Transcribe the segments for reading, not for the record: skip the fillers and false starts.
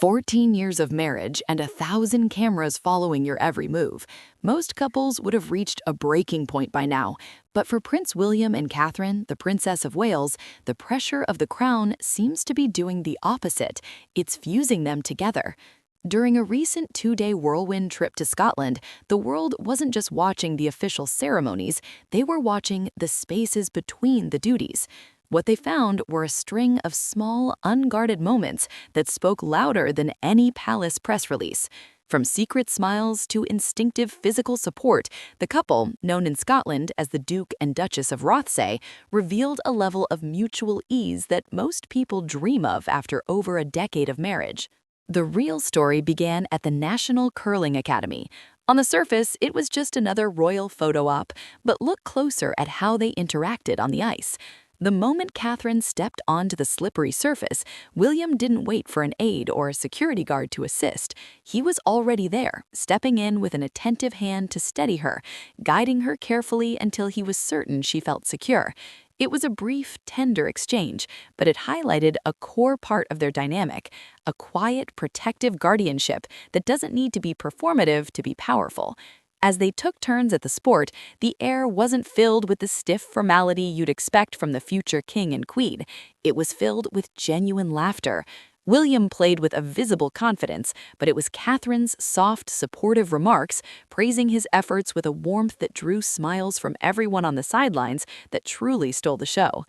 14 years of marriage and 1,000 cameras following your every move. Most couples would have reached a breaking point by now. But for Prince William and Catherine, the Princess of Wales, the pressure of the crown seems to be doing the opposite. It's fusing them together. During a recent 2-day whirlwind trip to Scotland, the world wasn't just watching the official ceremonies, they were watching the spaces between the duties. What they found were a string of small, unguarded moments that spoke louder than any palace press release. From secret smiles to instinctive physical support, the couple, known in Scotland as the Duke and Duchess of Rothesay, revealed a level of mutual ease that most people dream of after over a decade of marriage. The real story began at the National Curling Academy. On the surface, it was just another royal photo op, but look closer at how they interacted on the ice. The moment Catherine stepped onto the slippery surface, William didn't wait for an aide or a security guard to assist. He was already there, stepping in with an attentive hand to steady her, guiding her carefully until he was certain she felt secure. It was a brief, tender exchange, but it highlighted a core part of their dynamic, a quiet, protective guardianship that doesn't need to be performative to be powerful. As they took turns at the sport, the air wasn't filled with the stiff formality you'd expect from the future king and queen. It was filled with genuine laughter. William played with a visible confidence, but it was Catherine's soft, supportive remarks, praising his efforts with a warmth that drew smiles from everyone on the sidelines, that truly stole the show.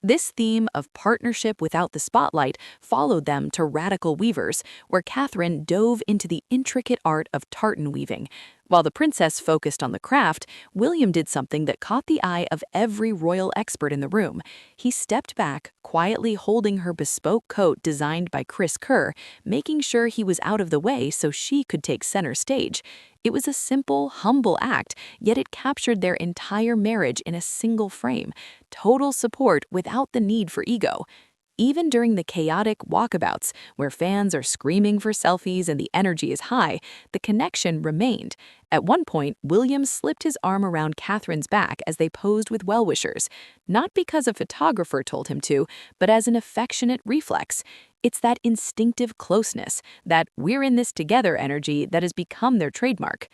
This theme of partnership without the spotlight followed them to Radical Weavers, where Catherine dove into the intricate art of tartan weaving. While the princess focused on the craft, William did something that caught the eye of every royal expert in the room. He stepped back, quietly holding her bespoke coat designed by Chris Kerr, making sure he was out of the way so she could take center stage. It was a simple, humble act, yet it captured their entire marriage in a single frame. Total support without the need for ego. Even during the chaotic walkabouts, where fans are screaming for selfies and the energy is high, the connection remained. At one point, William slipped his arm around Catherine's back as they posed with well-wishers, not because a photographer told him to, but as an affectionate reflex. It's that instinctive closeness, that we're in this together energy that has become their trademark.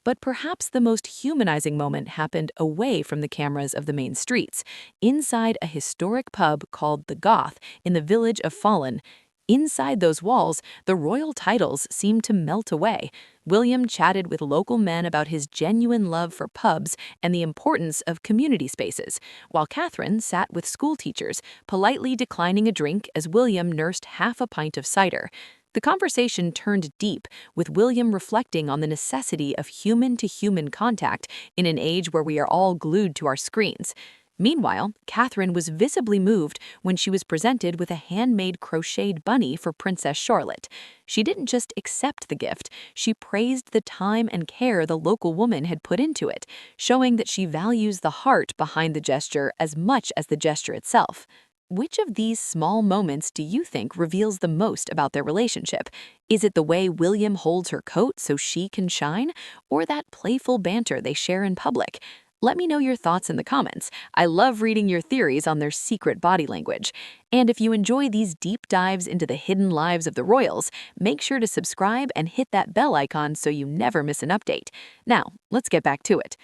But perhaps the most humanizing moment happened away from the cameras of the main streets, inside a historic pub called The Goth in the village of Fallen. Inside those walls, the royal titles seemed to melt away. William chatted with local men about his genuine love for pubs and the importance of community spaces, while Catherine sat with school teachers, politely declining a drink as William nursed half a pint of cider. The conversation turned deep, with William reflecting on the necessity of human-to-human contact in an age where we are all glued to our screens. Meanwhile, Catherine was visibly moved when she was presented with a handmade crocheted bunny for Princess Charlotte. She didn't just accept the gift, she praised the time and care the local woman had put into it, showing that she values the heart behind the gesture as much as the gesture itself. Which of these small moments do you think reveals the most about their relationship? Is it the way William holds her coat so she can shine, or that playful banter they share in public? Let me know your thoughts in the comments. I love reading your theories on their secret body language. And if you enjoy these deep dives into the hidden lives of the royals, make sure to subscribe and hit that bell icon so you never miss an update. Now, let's get back to it.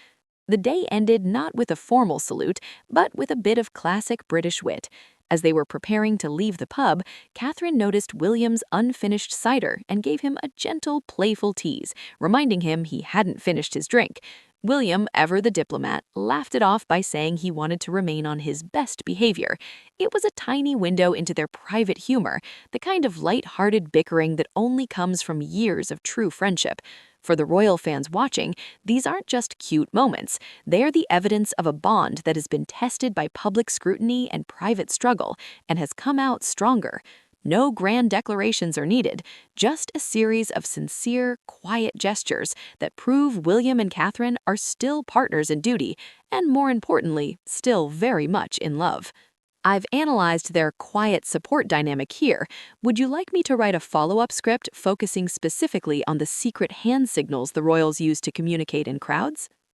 The day ended not with a formal salute, but with a bit of classic British wit. As they were preparing to leave the pub, Catherine noticed William's unfinished cider and gave him a gentle, playful tease, reminding him he hadn't finished his drink. William, ever the diplomat, laughed it off by saying he wanted to remain on his best behavior. It was a tiny window into their private humor, the kind of light-hearted bickering that only comes from years of true friendship. For the royal fans watching, these aren't just cute moments. They are the evidence of a bond that has been tested by public scrutiny and private struggle and has come out stronger. No grand declarations are needed, just a series of sincere, quiet gestures that prove William and Catherine are still partners in duty and, more importantly, still very much in love. I've analyzed their quiet support dynamic here. Would you like me to write a follow-up script focusing specifically on the secret hand signals the royals use to communicate in crowds?